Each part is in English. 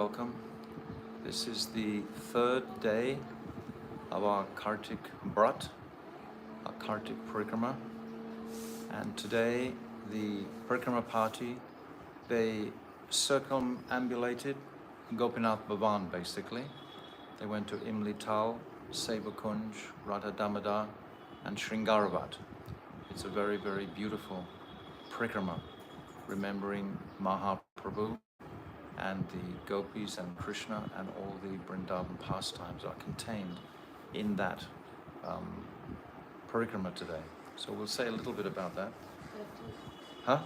Welcome. This is the third day of our Kartik Brat, our Kartik Parikrama. And today the Parikrama party, they circumambulated Gopinath Bhavan basically. They went to Imli Tal, Sevakunj, Radha Damodara and Sringaravat. It's a very, very beautiful Parikrama, remembering Mahaprabhu, and the Gopis and Krishna and all the Vrindavan pastimes are contained in that Parikrama today. So we'll say a little bit about that. Huh?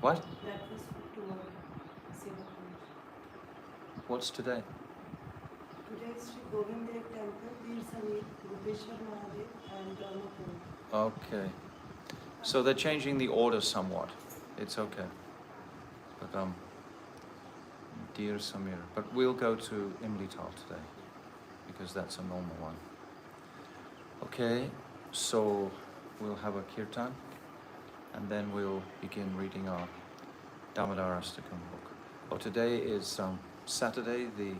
What? What's today? Today is Sri Govindev Temple, Tirsamir, Gopeshwar Mahadev and Damodara. Okay. So they're changing the order somewhat. It's okay. But dear Samir, but we'll go to Imli Tal today because that's a normal one. Okay, so we'll have a kirtan and then we'll begin reading our Damodarastakam book. Well, today is Saturday, the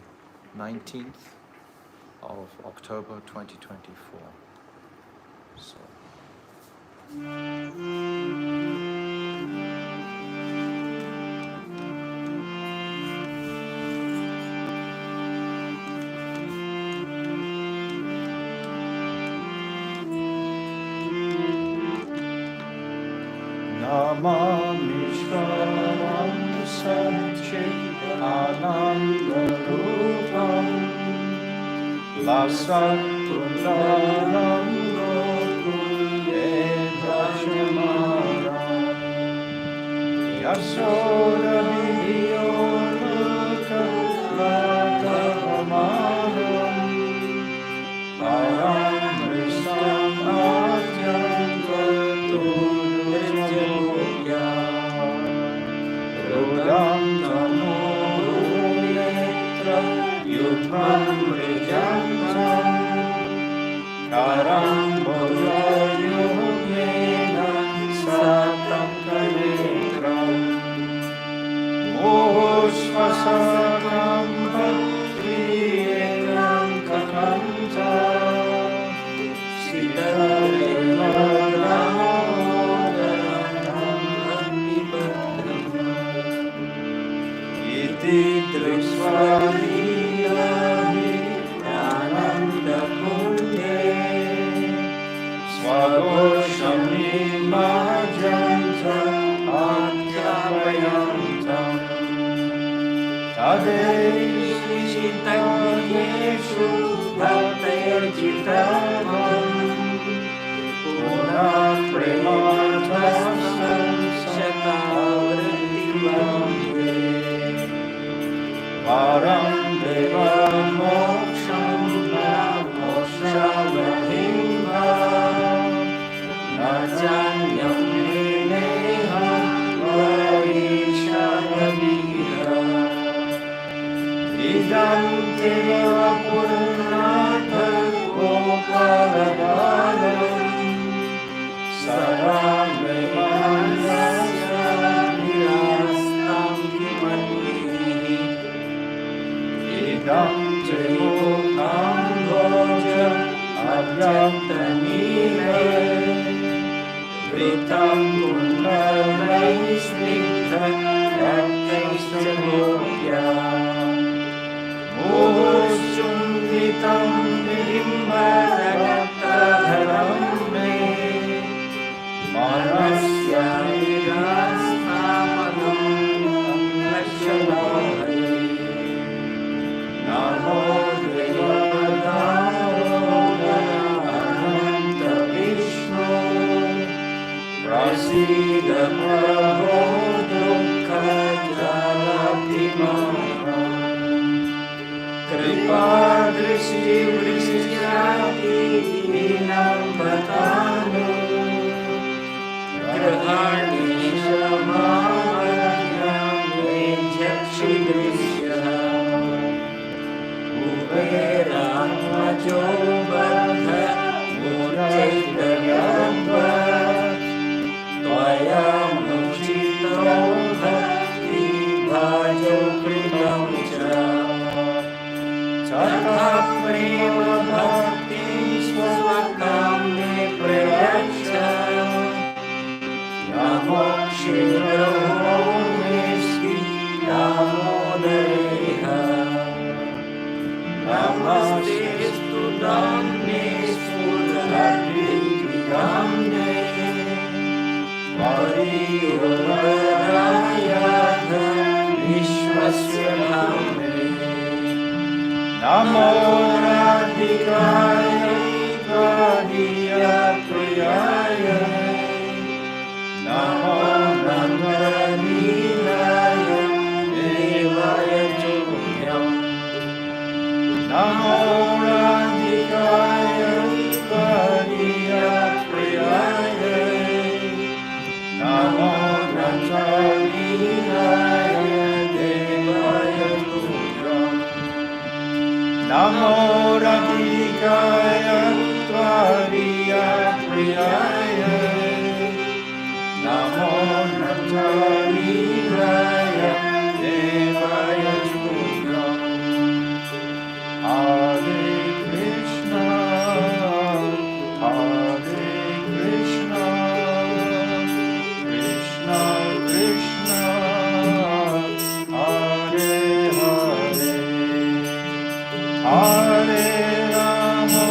19th of October 2024. So. Namamishvaram Satchit Anandarupam Lasatularam Gokulle Brajamaram Yasoda Viyonuka Latavamaram Param Vishtam Atyam Rudam Tamorunetra Yudham Rijantam Karam Bhurayogena Satam Kaletram Moshvasakam Bhakti-ekam Kakanta Sitaremadram Drishvariyahi Anandakunde Swadosham Nimajanta Atyavayantam Tadeshitanyeshu Bhaktayarchitam Puna Prematasam Shatavritam Param Deva Moksham Mokshavahimha Najanyam Vineham Vaishavamira Idam Teva Purnatha Gopalavaram Saramemanyasya Virastam Kimanihi Idam Trivokam Bhoja Avyaktanile Vritam Kundanai Snigdha Yaktaishtabhokya Muhushumvitam Vimbaragattadharam Me Manasya Virasthamadam Lakshanahari Namo Devadamodara Ananta Vishnu Prasida Prabho Dukha Jalabhimam Kripa Drishi Vrishyati Vinam Bhatanu Grahani Shamavanyam Vejapshi Drishyam Uveramvajo Bandha Murchaitayamva Tvaya Muchito Bhakti प्रेम भक्ति स्वकं मे प्रयच्छ नमो शिरो मे श्री दामोदरेह नमस्तेस्तु दाम्ने स्फुरद्वितीयाम्ने परिवराय विश्वस्य धाम्ने नमो राधिकाय त्वदीयप्रियाय नमो नन्दनीलाय देवाय तुभ्यम् नमो राधिकाय त्वदीयप्रियाय नमो नन्दनीलाय देवाय तुभ्यम् नमो राधिकाय त्वदीयप्रियाय नमो नन्दनीलाय देवाय तुभ्यम् Hare Krishna, Krishna Krishna, Hare Hare, Hare Rama,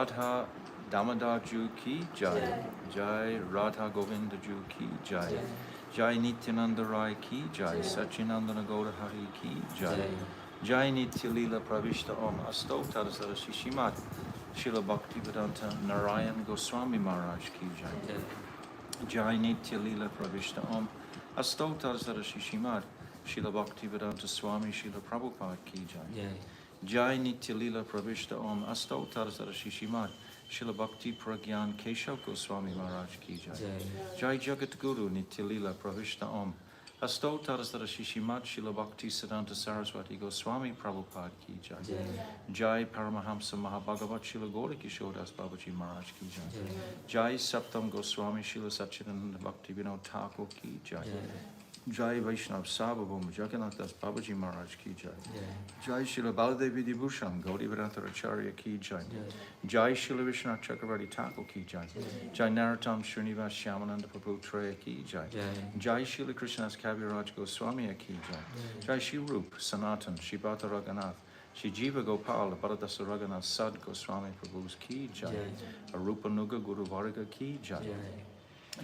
Radha Damodar Ju ki Jai. Jai Radha Govinda Ju ki Jai. Jai Nityananda Rai ki Jai. Sachinandana Gaura Hari ki Jai. Jai Nitya Lila Pravishta Om Astotar Sarasi Shimad. Srila Bhaktivedanta Narayan Goswami Maharaj ki Jai. Jai Nitya Lila Pravishta Om Astotar Sarasi Shimad. Srila Bhaktivedanta Swami Srila Prabhupada ki Jai. Jai Nitya Lila Pravishta Om Astotar Sarasi Shimad. Srila Bhakti Pragyan Keshav Goswami Maharaj ki Jai. Jai Jagat Guru Nitya Lila Pravishta Om Astotar Sarasi Shimad. Srila Bhakti Siddhanta Saraswati Goswami Prabhupada ki Jai. Jai Paramahamsa Mahabhagavat Srila Gaura Kishodas Babaji Maharaj ki Jai. Jai Saptam Goswami Srila Satchidananda Bhakti Vinod Thakur ki Jai. Jai Vaishnav Sabhabhum Jagannath Das Babaji Maharaj ki Jai. Jai Srila Baladevi Dibhusham Gaudi Vedanta Acharya ki Jai. Jai Srila Vishwanath Chakravarti Thakur ki Jai. Jai Narottam Srinivas Shyamananda Prabhu Treya ki Jai. Jai Srila Krishnadas Kaviraj Goswami ki Jai. Jai Shri Rup Sanatan Shibata Raghunath Shri Jiva Gopal Bharadasa Raghunath Sad Goswami Prabhu's ki Jai. Arupa Nuga Guru Varga ki Jai.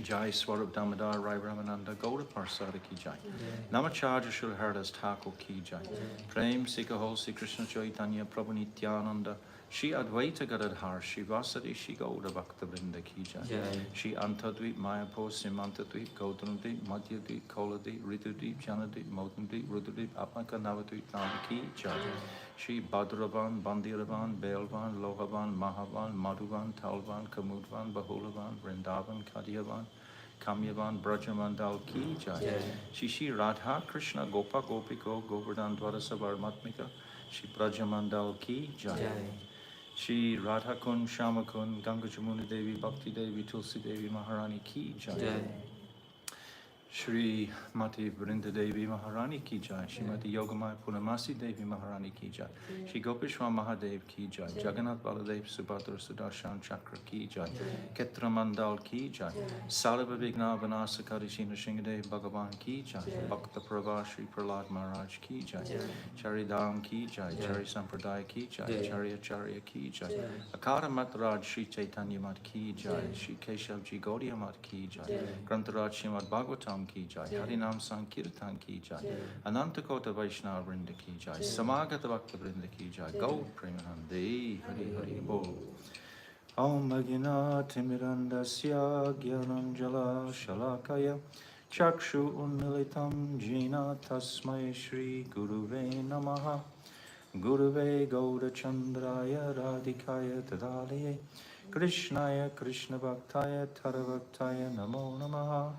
Jai Swarup Damodara Rai Ramananda Gaura Parsada ki Jai. Namacharya Srila Haridas Thakur ki Jai. Prem Sikahol Sri Krishna Chaitanya Prabhu Nityananda Shri Advaita Gadadhar Shri Vasadi Shri Gaura Bhakta Vrinda ki Jai. Shri Antadvip Mayapur Simantadvip Gautramdvip Madhyadvip Koladvip Ritudvip Janadvip Modandvip Rudradvip Apaka Navadvip Nama ki Jai. Shri Badravan, Bandiravan, Belvan, Lohavan, Mahavan, Madhuvan, Talvan, Kamudvan, Bahulavan, Vrindavan, Kadiavan, Kamyavan, Brajamandal ki Jai. Shri Radha Krishna Gopa Gopiko Govardhan Dwarasavar Matmika Shri Brajamandal ki Jai. Shri Radha Kun, Shama Kun, Ganga Jamuna Devi, Bhakti Devi, Tulsi Devi Maharani ki Jai. Shri Mati Vrinda Devi Maharani ki Jai. Shri Mati Yogamaya Punamasi Devi Maharani ki Jai. Shri Gopishwa Mahadev ki Jai. Jagannath Baladev Subhadra Sudarshan Chakra ki Jai. Ketra Mandal ki Jai. Sarva Vigna Vanasakari Shina Shingadev Bhagavan ki Jai. Bhakta Prabha Shri Prahlad Maharaj ki Jai. Charidham ki Jai. Chari Sampradaya ki Jai. Chari Acharya ki Jai. Akara Matraj Shri Chaitanya Mat ki Jai. Shri Keshav Ji Gaudiya Mat ki Jai. Grantaraj Srimad Bhagavatam ki Jai, Harinam Sankirtan ki Jai, Anantakota Vaishnava Vrinda ki Jai, Samagata Bhakta Vrinda ki Jai, Gaur Premanande, Hari Hari Bol. Om Agina Timirandasya Gyananjala Shalakaya Chakshu Unmilitam Jina Tasmai Shri Guruve Namaha Guruve Gauda Chandraya Radhikaya Tadaliye Krishnaya Krishna Bhaktaya Taravaktaya Namo Namaha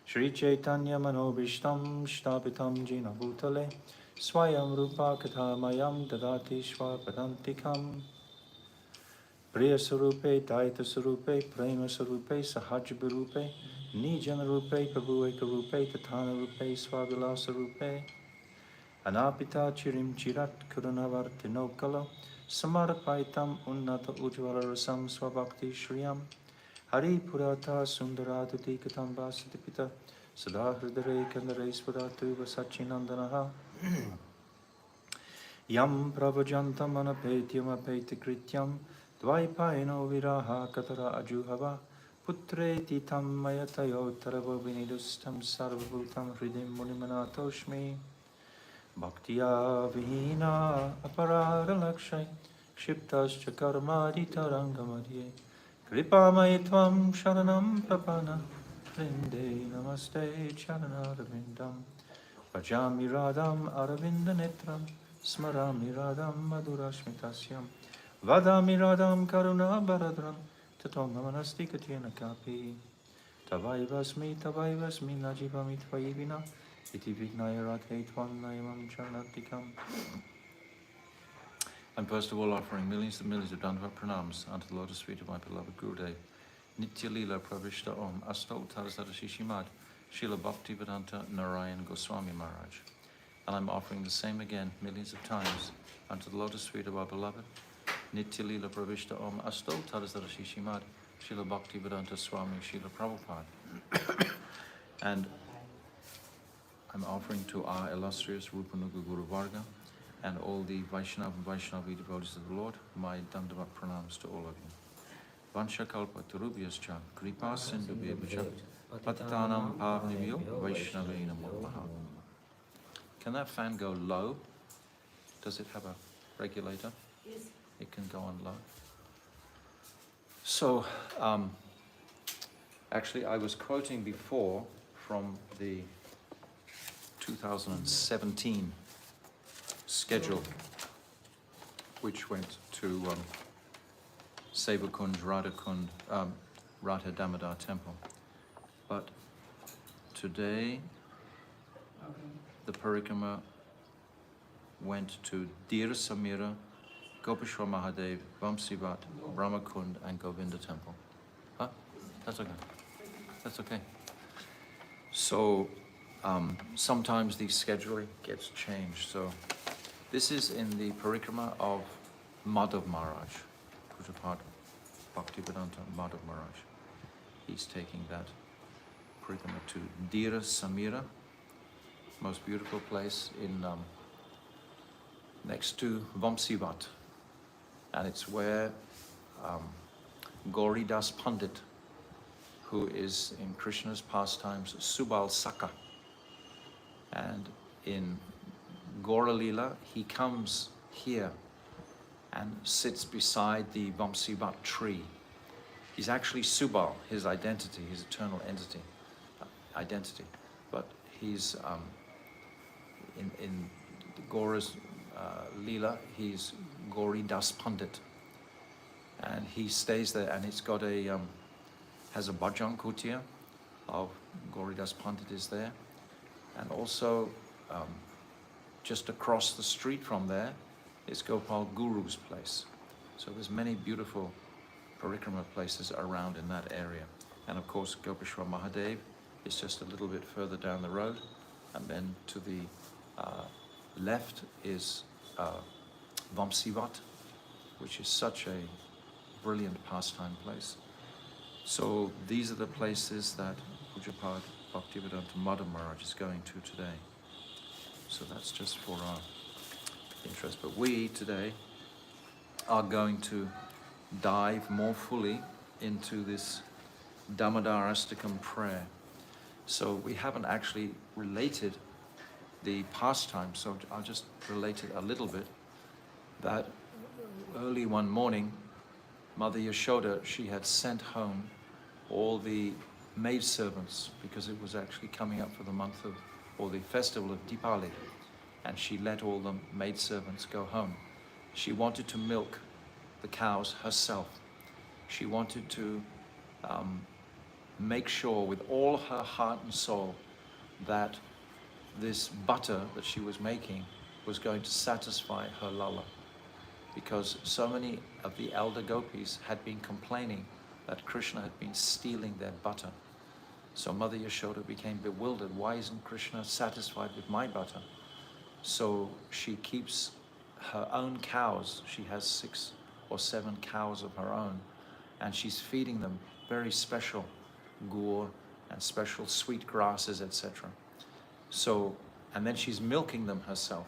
Shri Chaitanya Manobishtam Shtapitam Jina Bhutale Swayam Rupa Kathamayam Dadati Shvapadantikam Priya Sarupe Daita Sarupe Prema Sarupe Sahaj Birupe Nijana Rupe Prabhu Eka Rupe Tatana Rupe Swavilasa Rupe Anapita Chirim Chirat Kurunavartinokala Samarapaitam Unnata Ujvala Rasam Swabhakti Shriyam Hari Purata Sundarati Katam Vasatipita Sadahridare Kandare Swadatu Vasachinandanaha Yam Pravajantam Anapetyam Apetikrityam Dvaipaino Viraha Katara Ajuhava Putre Titam Mayatayo Tarava Vinidustam Sarvabhutam Hridim Munimanatoshmi Bhaktiya Vihina Aparada Lakshay Kshiptas Chakarmadi Tarangamadye Kripamayitvam Sharanam Prapana Vrinde Namaste Charanarvindam Bhajami Radham Aravinda Netram Smarami Radham Madhurashmitasyam Vadami Radham Karuna Baradram Tatom Namanasti Katyana Kapi Tavaivasmi Najivami Tvayivina Iti Vignaya Radhe Tvam Nayamam Charnatikam. I'm first of all offering millions and millions of Dandava Pranams unto the lotus feet of my beloved Gurudev, Nitya Lila Pravishta Om Asto Tarzada Shishimad, Srila Bhaktivedanta Narayan Goswami Maharaj. And I'm offering the same again millions of times unto the lotus feet of our beloved, Nitya Lila Pravishta Om Asto Tarzada Shishimad, Srila Bhaktivedanta Swami Srila Prabhupada. And I'm offering to our illustrious Rupanuga Guru Varga, and all the Vaishnava and Vaishnavi devotees of the Lord, my Dandavat pranams to all of you. Vanchakalpa Tarubhyascha, Kripa Sindhubhyabhacha, Patitanam Pavnibhyo, Vaishnavena Namaha. Can that fan go low? Does it have a regulator? Yes. It can go on low. So, actually, I was quoting before from the 2017 schedule, which went to Sevakund, Radhakund, Radha Damodar temple. But today, the Parikrama went to Dira Samira, Gopishwar Mahadev, Vamsivat, Brahmakund, and Govinda temple. Huh? That's okay. That's okay. So sometimes the scheduling gets changed. So this is in the Parikrama of Madhav Maharaj, Pujapad Bhaktivedanta Madhav Maharaj. He's taking that Parikrama to Dira Samira, most beautiful place in next to Vamsivat. And it's where Gauri Das Pandit, who is in Krishna's pastimes Subal Saka. And in Gaura Lila, he comes here and sits beside the Vamsivat tree. He's actually Subal, his identity, his eternal identity. But he's in Gaura's Leela, he's Gauri Das Pandit, and he stays there, and it's got a has a bhajan kutia of Gauri Das Pandit is there, and also just across the street from there is Gopal Guru's place. So there's many beautiful Parikrama places around in that area, and of course Gopishwar Mahadev is just a little bit further down the road, and then to the left is Vamsivat, which is such a brilliant pastime place. So these are the places that Pujapad Bhaktivedanta Madhav Maharaj is going to today. So that's just for our interest. But we today are going to dive more fully into this Damodarastakam prayer. So we haven't actually related the pastime, so I'll just relate it a little bit. That early one morning, Mother Yashoda, she had sent home all the maidservants because it was actually coming up for the month of, or the festival of Dipali, and she let all the maidservants go home. She wanted to milk the cows herself. She wanted to make sure with all her heart and soul that this butter that she was making was going to satisfy her lala, because so many of the elder gopis had been complaining that Krishna had been stealing their butter. So Mother Yashoda became bewildered. Why isn't Krishna satisfied with my butter? So she keeps her own cows. She has 6 or 7 cows of her own, and she's feeding them very special gur and special sweet grasses, etc. So, and then she's milking them herself,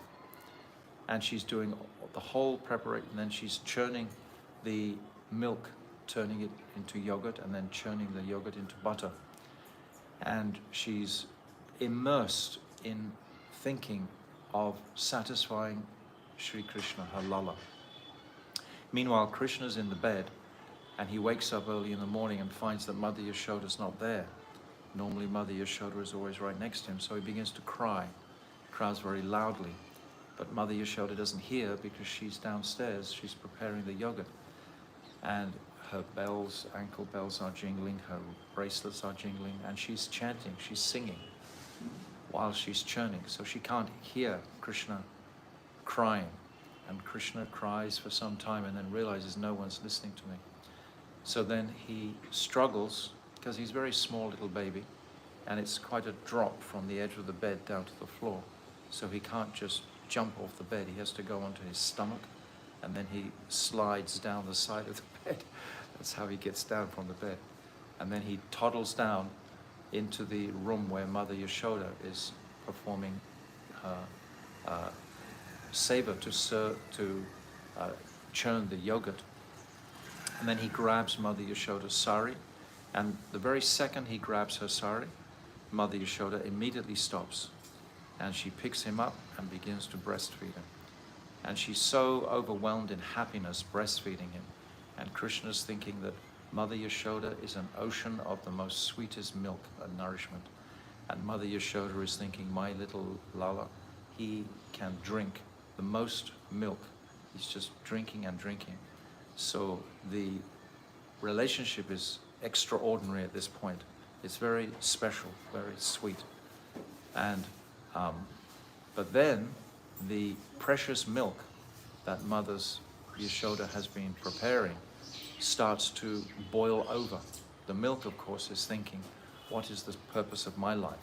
and she's doing the whole preparation, and then she's churning the milk, turning it into yogurt, and then churning the yogurt into butter. And she's immersed in thinking of satisfying Sri Krishna, her lala. Meanwhile, Krishna's in the bed, and he wakes up early in the morning and finds that Mother Yashoda's not there. Normally Mother Yashoda is always right next to him, so he begins to cry. He cries very loudly, but Mother Yashoda doesn't hear because she's downstairs, she's preparing the yogurt. And her bells, ankle bells are jingling, her bracelets are jingling, and she's chanting, she's singing while she's churning. So she can't hear Krishna crying. And Krishna cries for some time and then realizes no one's listening to me. So then he struggles, because he's a very small little baby, and it's quite a drop from the edge of the bed down to the floor. So he can't just jump off the bed, he has to go onto his stomach, and then he slides down the side of the bed. That's how he gets down from the bed. And then he toddles down into the room where Mother Yashoda is performing her saver to churn the yogurt. And then he grabs Mother Yashoda's sari, and the very second he grabs her sari, Mother Yashoda immediately stops, and she picks him up and begins to breastfeed him. And she's so overwhelmed in happiness breastfeeding him. And Krishna's thinking that Mother Yashoda is an ocean of the most sweetest milk and nourishment. And Mother Yashoda is thinking, my little Lala, he can drink the most milk. He's just drinking and drinking. So the relationship is extraordinary at this point. It's very special, very sweet. And but then the precious milk that Mother's Yashoda has been preparing starts to boil over. The milk, of course, is thinking, what is the purpose of my life?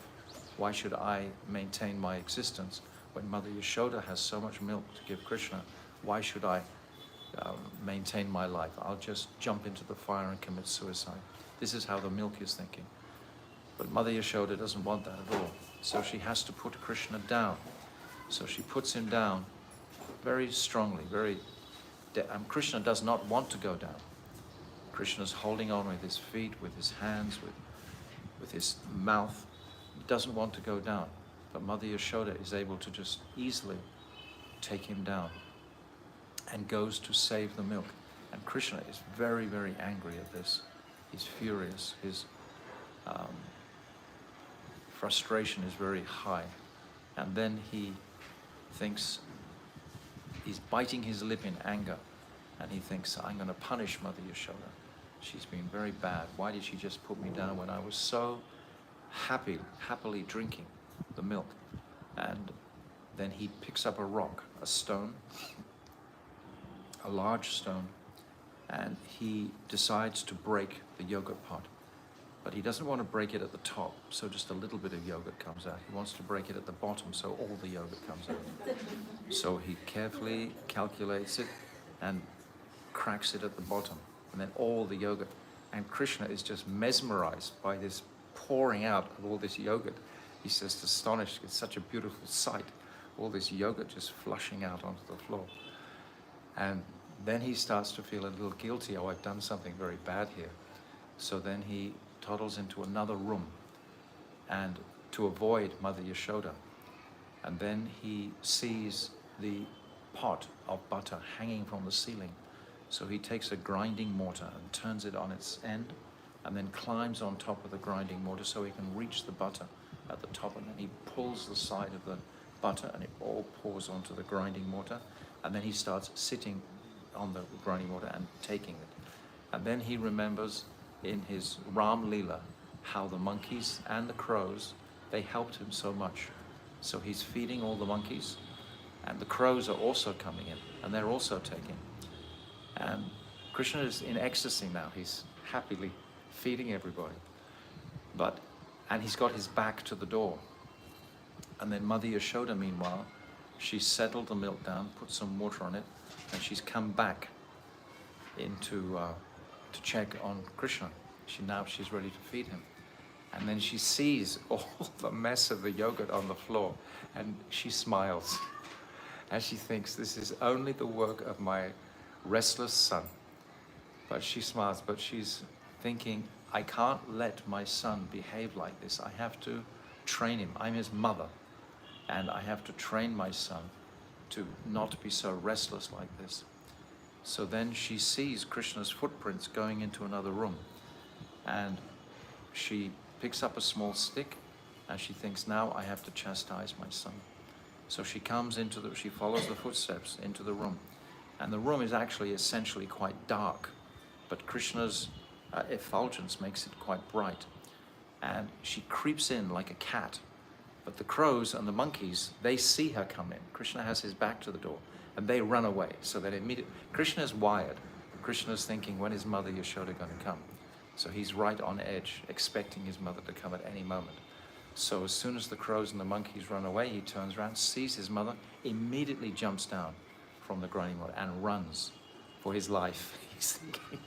Why should I maintain my existence when Mother Yashoda has so much milk to give Krishna? Why should I maintain my life? I'll just jump into the fire and commit suicide. This is how the milk is thinking. But Mother Yashoda doesn't want that at all. So she has to put Krishna down. So she puts him down very strongly, Krishna does not want to go down. Krishna's holding on with his feet, with his hands, with his mouth. He doesn't want to go down. But Mother Yashoda is able to just easily take him down and goes to save the milk. And Krishna is very, very angry at this. He's furious. His frustration is very high. And then he thinks, he's biting his lip in anger, and he thinks, I'm going to punish Mother Yashoda. She's been very bad. Why did she just put me down when I was so happily drinking the milk? And then he picks up a rock, a stone, a large stone, and he decides to break the yogurt pot. But he doesn't want to break it at the top, so just a little bit of yogurt comes out. He wants to break it at the bottom, so all the yogurt comes out. So he carefully calculates it and cracks it at the bottom, and then all the yogurt. And Krishna is just mesmerized by this pouring out of all this yogurt. He's just astonished. It's such a beautiful sight. All this yogurt just flushing out onto the floor. And then he starts to feel a little guilty. Oh, I've done something very bad here. So then he toddles into another room and to avoid Mother Yashoda. And then he sees the pot of butter hanging from the ceiling. So he takes a grinding mortar and turns it on its end and then climbs on top of the grinding mortar so he can reach the butter at the top, and then he pulls the side of the butter and it all pours onto the grinding mortar, and then he starts sitting on the grinding mortar and taking it. And then he remembers in his Ram Leela how the monkeys and the crows, they helped him so much. So he's feeding all the monkeys, and the crows are also coming in and they're also taking. And Krishna is in ecstasy now. He's happily feeding everybody. And he's got his back to the door. And then Mother Yashoda, meanwhile, she's settled the milk down, put some water on it, and she's come back into to check on Krishna. She's ready to feed him. And then she sees all the mess of the yogurt on the floor, and she smiles. And she thinks, this is only the work of my restless son. But she smiles, but she's thinking, I can't let my son behave like this. I have to train him. I'm his mother, and I have to train my son to not be so restless like this. So then she sees Krishna's footprints going into another room, and she picks up a small stick, and she thinks, now I have to chastise my son. So she comes she follows the footsteps into the room, and the room is actually essentially quite dark, but Krishna's effulgence makes it quite bright. And she creeps in like a cat, but the crows and the monkeys, they see her come in. Krishna has his back to the door, and they run away. So that immediately, Krishna's wired. Krishna's thinking, when is Mother Yashoda going to come? So he's right on edge, expecting his mother to come at any moment. So as soon as the crows and the monkeys run away, he turns around, sees his mother, immediately jumps down from the grinding mortar and runs for his life. He's thinking,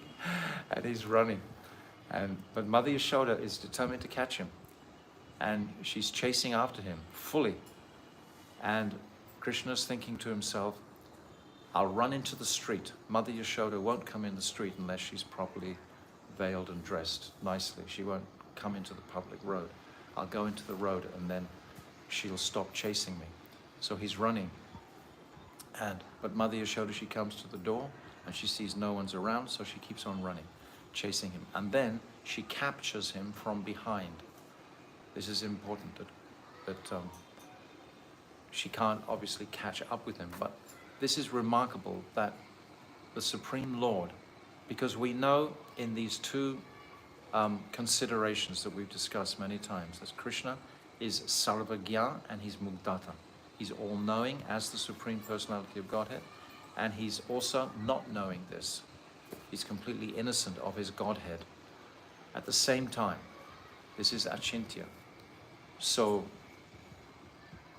and he's running. But Mother Yashoda is determined to catch him, and she's chasing after him fully. And Krishna's thinking to himself, I'll run into the street. Mother Yashoda won't come in the street unless she's properly veiled and dressed nicely. She won't come into the public road. I'll go into the road and then she'll stop chasing me. So he's running. But Mother Yashoda, she comes to the door and she sees no one's around, so she keeps on running, chasing him. And then she captures him from behind. This is important that she can't obviously catch up with him, but this is remarkable that the Supreme Lord, because we know in these two considerations that we've discussed many times, that Krishna is Sarvagya and he's Mugdata. He's all-knowing as the Supreme Personality of Godhead, and he's also not knowing this. He's completely innocent of his Godhead. At the same time, this is Achintya. So,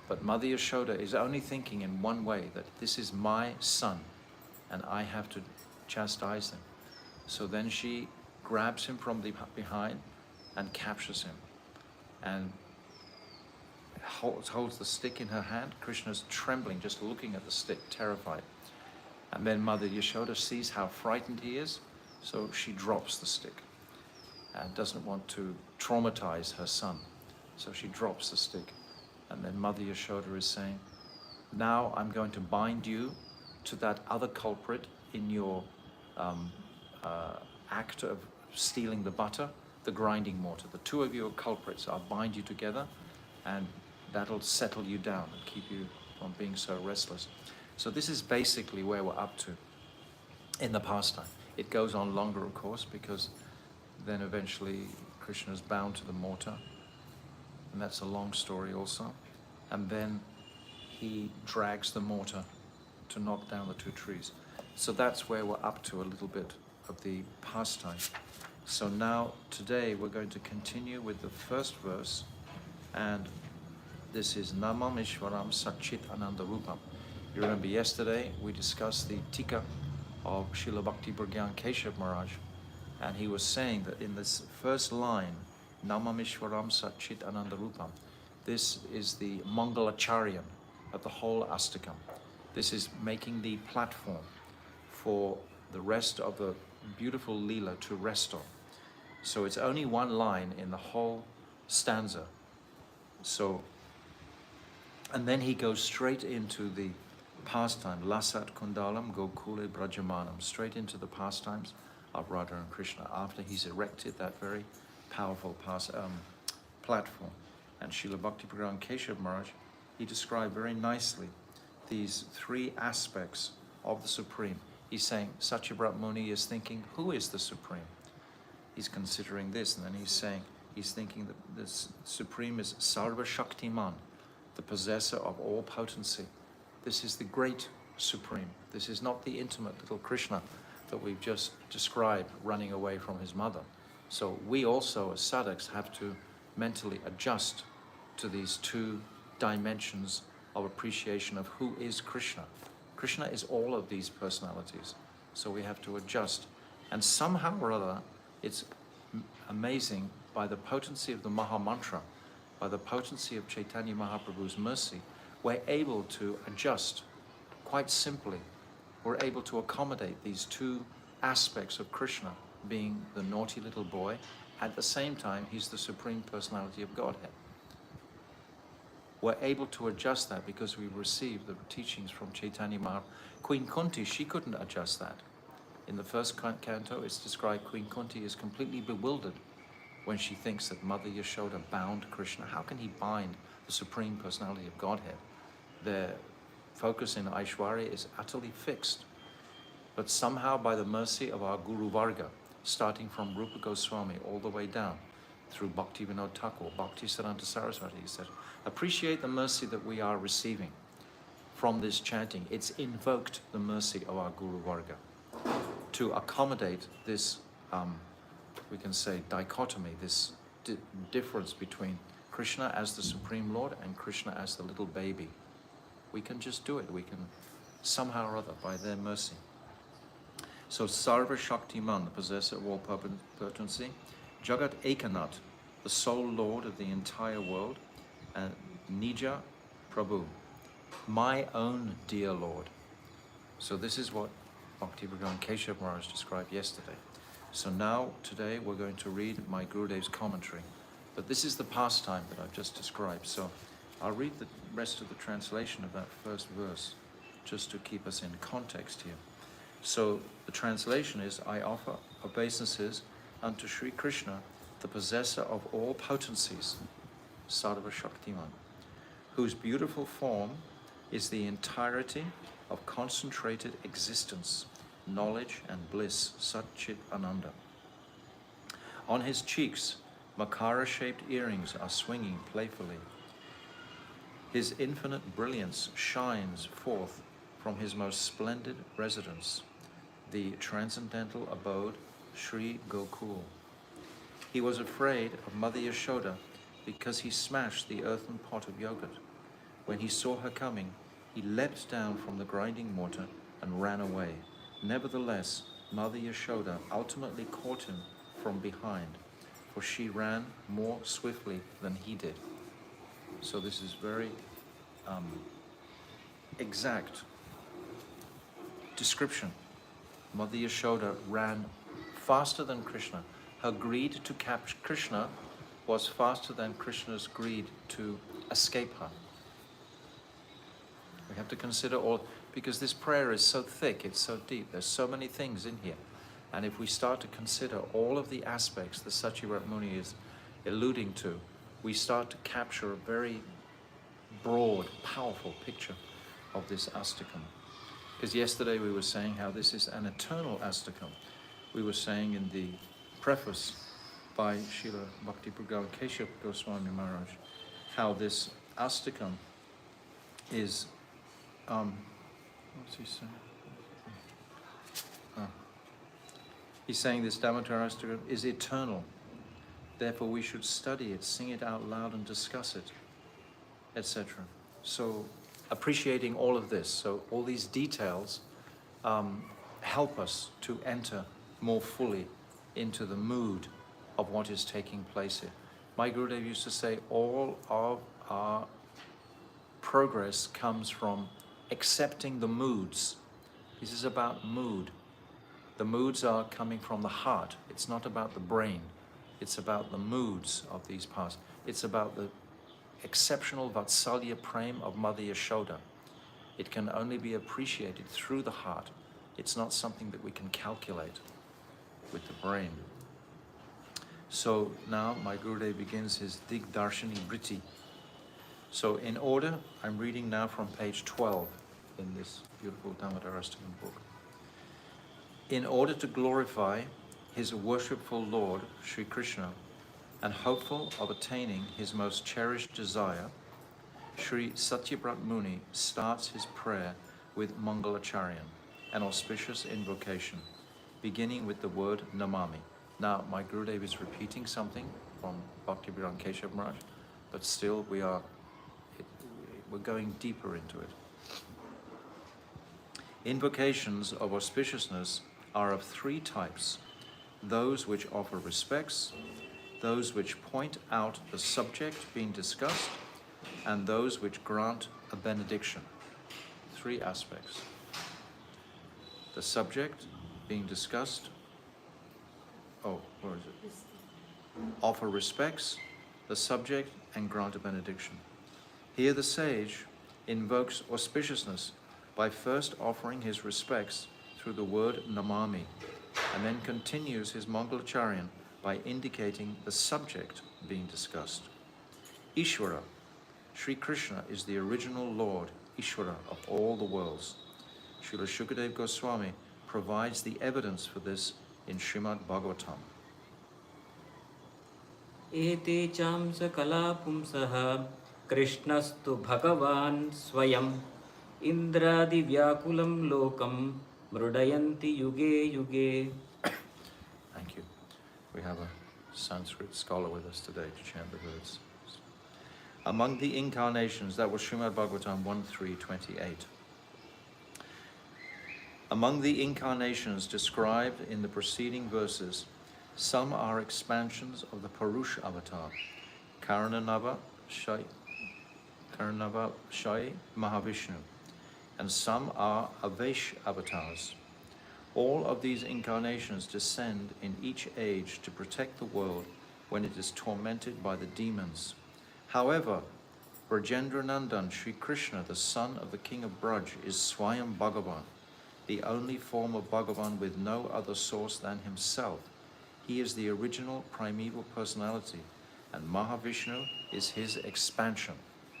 but Mother Yashoda is only thinking in one way, that this is my son and I have to chastise him. So then she grabs him from behind and captures him and holds the stick in her hand. Krishna's trembling, just looking at the stick, terrified. And then Mother Yashoda sees how frightened he is, so she drops the stick and doesn't want to traumatize her son. So she drops the stick. And then Mother Yashoda is saying, now I'm going to bind you to that other culprit in your act of stealing the butter, the grinding mortar. The two of you are culprits. I'll bind you together and that'll settle you down and keep you from being so restless. So this is basically where we're up to in the pastime. It goes on longer, of course, because then eventually Krishna is bound to the mortar, and that's a long story also. And then he drags the mortar to knock down the two trees. So that's where we're up to a little bit of the pastime. So now, today, we're going to continue with the first verse, and this is Namam Ishwaram Satchit Anandarupam. You remember yesterday we discussed the Tika of Srila Bhakti Pragyan Keshav Maharaj, and he was saying that in this first line, Namam Ishwaram Satchit Anandarupam, this is the Mangalacharyan of the whole Astakam. This is making the platform for the rest of the beautiful Leela to rest on. So it's only one line in the whole stanza. So, and then he goes straight into the pastime, Lasat Kundalam Gokule Brajamanam, straight into the pastimes of Radha and Krishna after he's erected that very powerful platform. And Srila Bhakti Pragyan Keshav Maharaj, he described very nicely these three aspects of the Supreme. He's saying, Satyabrat Muni is thinking, who is the Supreme? He's considering this, and then he's saying, he's thinking that this Supreme is Sarva Shaktiman, the possessor of all potency. This is the great Supreme. This is not the intimate little Krishna that we've just described running away from his mother. So we also, as sadhaks, have to mentally adjust to these two dimensions of appreciation of who is Krishna. Krishna is all of these personalities. So we have to adjust. And somehow or other, it's amazing, by the potency of the Maha Mantra, by the potency of Chaitanya Mahaprabhu's mercy, we're able to adjust quite simply. We're able to accommodate these two aspects of Krishna, being the naughty little boy, at the same time he's the Supreme Personality of Godhead. We're able to adjust that because we received the teachings from Chaitanya Mahaprabhu. Queen Kunti, she couldn't adjust that. In the first canto, it's described Queen Kunti is completely bewildered when she thinks that Mother Yashoda bound Krishna. How can he bind the Supreme Personality of Godhead? Their focus in Aishwarya is utterly fixed. But somehow, by the mercy of our Guru Varga, starting from Rupa Goswami all the way down through Bhakti Vinod Thakur, Bhakti Siddhanta Saraswati, he said, appreciate the mercy that we are receiving from this chanting. It's invoked the mercy of our Guru Varga to accommodate this, we can say, dichotomy, this difference between Krishna as the Supreme Lord and Krishna as the little baby. We can just do it. We can somehow or other, by their mercy. So Sarva Shaktiman, the possessor of all potency, Jagat Ekanath, the sole Lord of the entire world, and Nija Prabhu, my own dear Lord. So this is what Bhakti Bhagavan Keshav Maharaj described yesterday. So now, today, we're going to read my Gurudev's commentary. But this is the pastime that I've just described. So I'll read the rest of the translation of that first verse, just to keep us in context here. So the translation is, I offer obeisances unto Sri Krishna, the possessor of all potencies, Sarva Shaktiman, whose beautiful form is the entirety of concentrated existence, knowledge and bliss, Satchit Ananda. On his cheeks, Makara-shaped earrings are swinging playfully. His infinite brilliance shines forth from his most splendid residence, the transcendental abode, Sri Gokul. He was afraid of Mother Yashoda because he smashed the earthen pot of yogurt. When he saw her coming, he leapt down from the grinding mortar and ran away. Nevertheless, Mother Yashoda ultimately caught him from behind, for she ran more swiftly than he did. So this is very exact description. Mother Yashoda ran faster than Krishna. Her greed to capture Krishna was faster than Krishna's greed to escape her. We have to consider all, because this prayer is so thick, it's so deep, there's so many things in here. And if we start to consider all of the aspects that Satyavrat Muni is alluding to, we start to capture a very broad, powerful picture of this Astakam. Because yesterday we were saying how this is an eternal Astakam. We were saying in the preface by Srila Bhakti Bhagavan Keshav Goswami Maharaj, how this Astakam is, what's he saying? He's saying this Damodarastakam is eternal. Therefore we should study it, sing it out loud and discuss it, etc. So appreciating all of this, so all these details help us to enter more fully into the mood of what is taking place here. My Gurudev used to say all of our progress comes from accepting the moods. This is about mood. The moods are coming from the heart. It's not about the brain. It's about the moods of these paths. It's about the exceptional Vatsalya Prem of Mother Yashoda. It can only be appreciated through the heart. It's not something that we can calculate with the brain. So now my Gurudev begins his Digdarshani Vritti. So in order, I'm reading now from page 12 in this beautiful Damodarastakam book. In order to glorify his worshipful Lord, Sri Krishna, and hopeful of attaining his most cherished desire, Sri Satyavrat Muni starts his prayer with Mangalacharyan, an auspicious invocation, beginning with the word Namami. Now, my Gurudev is repeating something from Bhakti Bhagavan Keshav Maharaj, but still we're going deeper into it. Invocations of auspiciousness are of three types: those which offer respects, those which point out the subject being discussed, and those which grant a benediction. Three aspects. The subject being discussed, where is it? Offer respects, the subject, and grant a benediction. Here the sage invokes auspiciousness by first offering his respects through the word Namami, and then continues his Mangalacharyan by indicating the subject being discussed. Ishvara, Sri Krishna, is the original Lord, Ishvara, of all the worlds. Srila Shukadev Goswami provides the evidence for this in Srimad Bhagavatam. Ete cham sakala pumsaha Krishnastu Bhagavan Swayam Indradi Vyakulam Lokam Mrudayanti Yuge Yuge. Thank you. We have a Sanskrit scholar with us today to chant the words. Among the incarnations, that was Srimad Bhagavatam 1.3.28. Among the incarnations described in the preceding verses, some are expansions of the Purusha avatar, Karananava, Karnavashai Mahavishnu, and some are Avesh avatars. All of these incarnations descend in each age to protect the world when it is tormented by the demons. However, Brajendra Nandan Sri Krishna, the son of the king of Braj, is Swayam Bhagavan, the only form of Bhagavan with no other source than himself. He is the original primeval personality, and Mahavishnu is his expansion.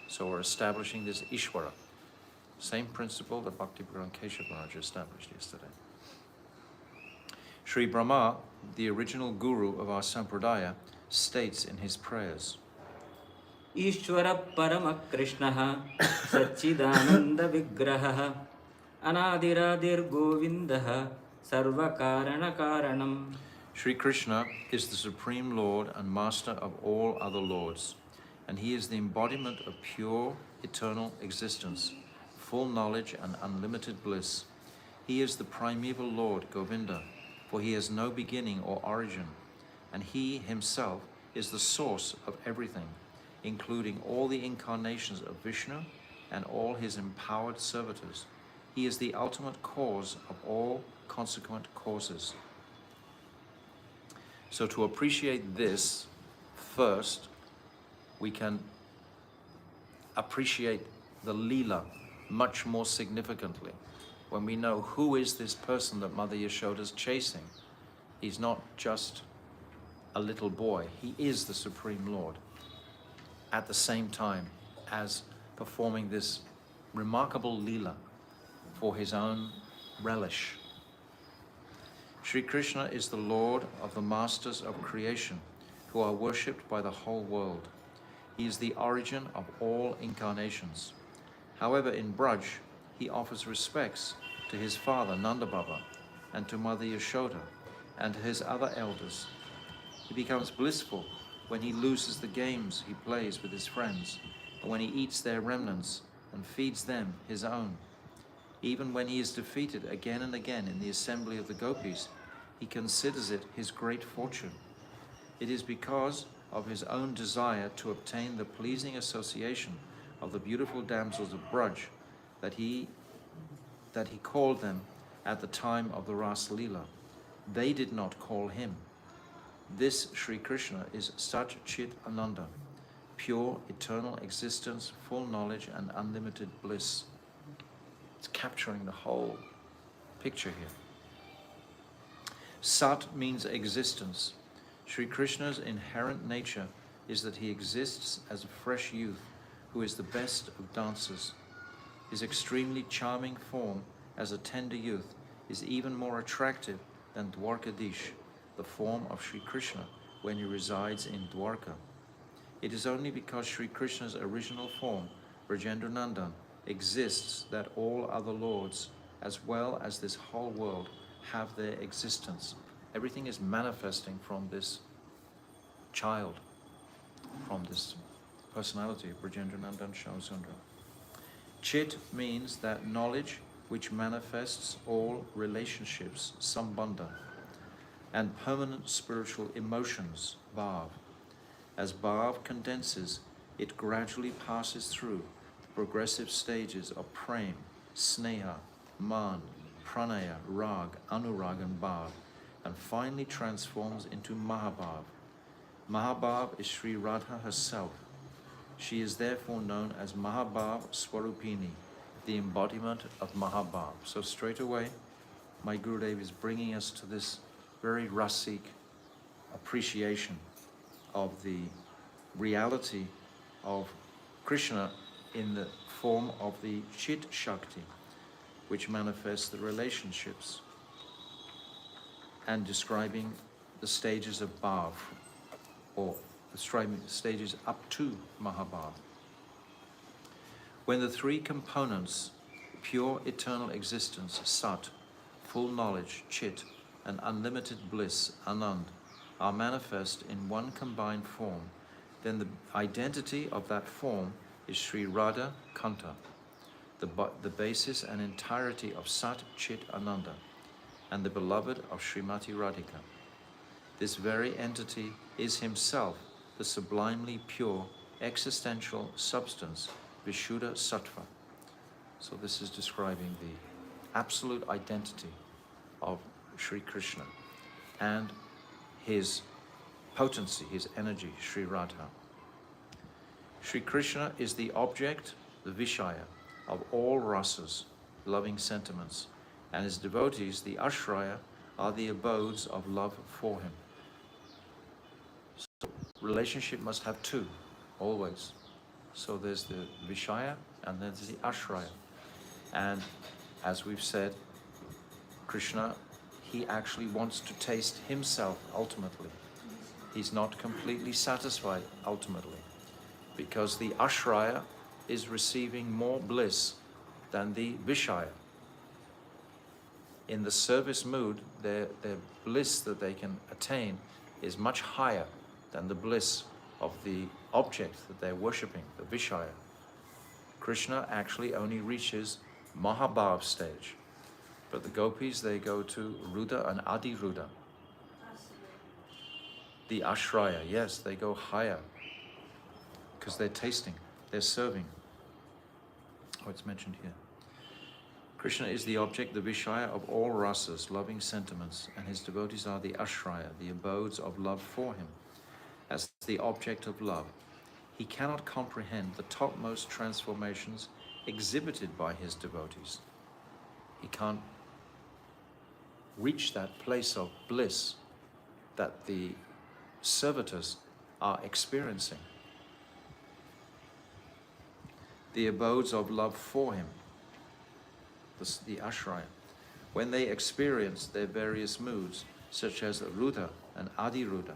So we're establishing this Ishvara. Same principle that Bhakti Bhagavan Keshav Maharaj established yesterday. Sri Brahma, the original guru of our Sampradaya, states in his prayers, Ishvara Parama Krishna Satchidananda Vigraha Anadiradir Govindaha Sarva Karana Karanam. Sri Krishna is the supreme Lord and master of all other lords, and he is the embodiment of pure, eternal existence, full knowledge and unlimited bliss. He is the primeval Lord, Govinda, for he has no beginning or origin, and he himself is the source of everything, including all the incarnations of Vishnu and all his empowered servitors. He is the ultimate cause of all consequent causes. So to appreciate this, first, we can appreciate the Leela much more significantly. When we know who is this person that Mother Yashoda is chasing, he's not just a little boy, he is the Supreme Lord, at the same time as performing this remarkable Leela for his own relish. Sri Krishna is the Lord of the masters of creation, who are worshipped by the whole world. He is the origin of all incarnations. However, in Braj, he offers respects to his father Nanda Baba and to Mother Yashoda and to his other elders. He becomes blissful when he loses the games he plays with his friends, and when he eats their remnants and feeds them his own. Even when he is defeated again and again in the assembly of the Gopis, he considers it his great fortune. It is because of his own desire to obtain the pleasing association of the beautiful damsels of Braj that he called them at the time of the Ras Leela. They did not call him. This Sri Krishna is Sat Chit Ananda, pure, eternal existence, full knowledge and unlimited bliss. It's capturing the whole picture here. Sat means existence. Sri Krishna's inherent nature is that he exists as a fresh youth who is the best of dancers. His extremely charming form as a tender youth is even more attractive than Dwarkadish, the form of Sri Krishna when he resides in Dwarka. It is only because Sri Krishna's original form, Brajendra Nandan, exists that all other lords, as well as this whole world, have their existence. Everything is manifesting from this child, from this personality of Brajendra Nandan Shyamsundara. Chit means that knowledge which manifests all relationships, sambandha, and permanent spiritual emotions, bhav. As bhav condenses, it gradually passes through the progressive stages of prem, sneha, man, pranaya, rag, anurag, and bhav, and finally transforms into Mahabhav. Mahabhav is Sri Radha herself. She is therefore known as Mahabhav Swarupini, the embodiment of Mahabhav. So straight away, my Gurudev is bringing us to this very rasic appreciation of the reality of Krishna in the form of the Chit Shakti, which manifests the relationships, and describing the stages of Bhav, or describing the stages up to Mahabhav. When the three components, pure eternal existence, Sat, full knowledge, Chit, and unlimited bliss, Anand, are manifest in one combined form, then the identity of that form is Sri Radha Kanta, the basis and entirety of Sat Chit Ananda, and the beloved of Srimati Radhika. This very entity is himself the sublimely pure existential substance, Vishuddha Sattva. So this is describing the absolute identity of Sri Krishna and his potency, his energy, Sri Radha. Sri Krishna is the object, the Vishaya, of all rasas, loving sentiments, and his devotees, the Ashraya, are the abodes of love for him. So relationship must have two, always. So there's the Vishaya and there's the Ashraya. And as we've said, Krishna, he actually wants to taste himself ultimately. He's not completely satisfied ultimately, because the Ashraya is receiving more bliss than the Vishaya. In the service mood, their bliss that they can attain is much higher than the bliss of the object that they're worshipping, the Vishaya. Krishna actually only reaches Mahabhav stage. But the Gopis, they go to Ruda and Adi Ruda. The Ashraya, yes, they go higher because they're tasting, they're serving. Oh, it's mentioned here. Krishna is the object, the Vishaya of all rasas, loving sentiments, and his devotees are the Ashraya, the abodes of love for him. As the object of love, he cannot comprehend the topmost transformations exhibited by his devotees. He can't reach that place of bliss that the servitors are experiencing. The abodes of love for him, the Ashraya, when they experience their various moods, such as Ruda and Adi Ruda,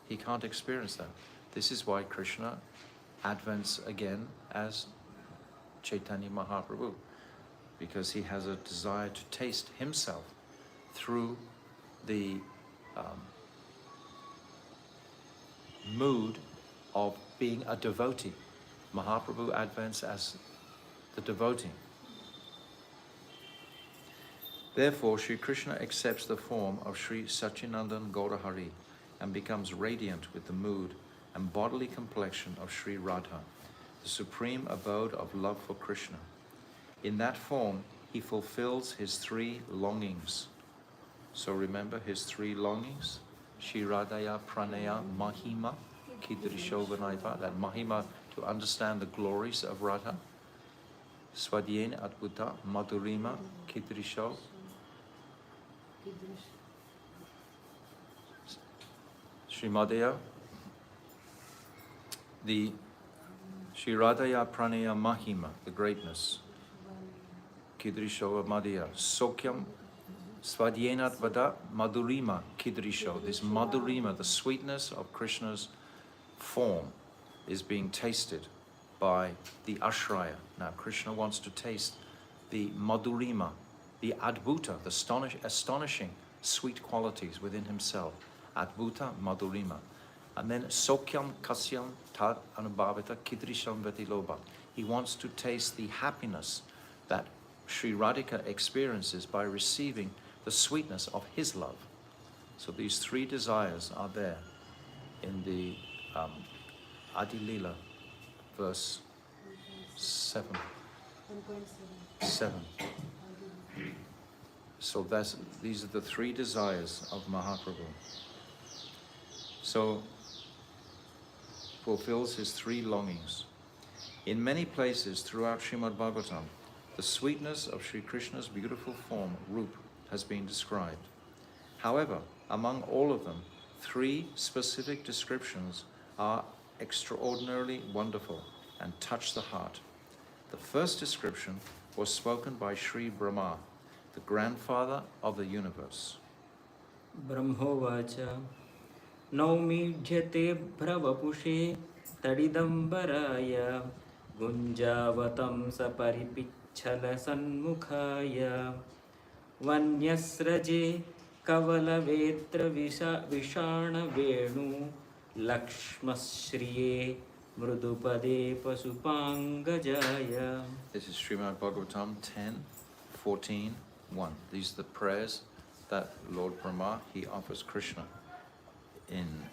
he can't experience that. This is why Krishna advents again as Chaitanya Mahaprabhu, because he has a desire to taste himself through the mood of being a devotee. Mahaprabhu advents as the devotee. Therefore, Sri Krishna accepts the form of Sri Satchidananda Gaurahari and becomes radiant with the mood and bodily complexion of Sri Radha, the supreme abode of love for Krishna. In that form, he fulfills his three longings. So remember his three longings: Shri Radhaya Pranaya Mahima Kidrisho Vanaiva, that Mahima, to understand the glories of Radha. Swadhyena Adbhuta Madhurima Kidrisho. Srimadaya, the Shri Radhaya Pranaya Mahima, the greatness. Kidrisho Madhya. Sokyam Swadhyenat Vada Madhurima Kidrisho. This Madhurima, the sweetness of Krishna's form, is being tasted by the Ashraya. Now Krishna wants to taste the Madhurima, the Adbhuta, the astonishing sweet qualities within himself. Adbhuta Madhurima. And then Sokyam Kasyam Tad Anubhavita Kidrisham Vetiloba. He wants to taste the happiness that Sri Radhika experiences by receiving the sweetness of his love. So these three desires are there in the Adi Lila, verse 7. 7. So these are the three desires of Mahaprabhu. So fulfills his three longings. In many places throughout Srimad Bhagavatam, the sweetness of Sri Krishna's beautiful form, Rup, has been described. However, among all of them, three specific descriptions are extraordinarily wonderful and touch the heart. The first description was spoken by Sri Brahma, the grandfather of the universe. Brahmovacha Naumidhyate Bravapushe Tadidambaraya Gunjavatam Saparipicchala Sanmukhaya Vanyasraje Kavalavetra Vishana Venu Lakshmasriye Mrudupade Pasupangajaya. This is Srimad Bhagavatam 10:14:1. These are the prayers that Lord Brahma, he offers Krishna in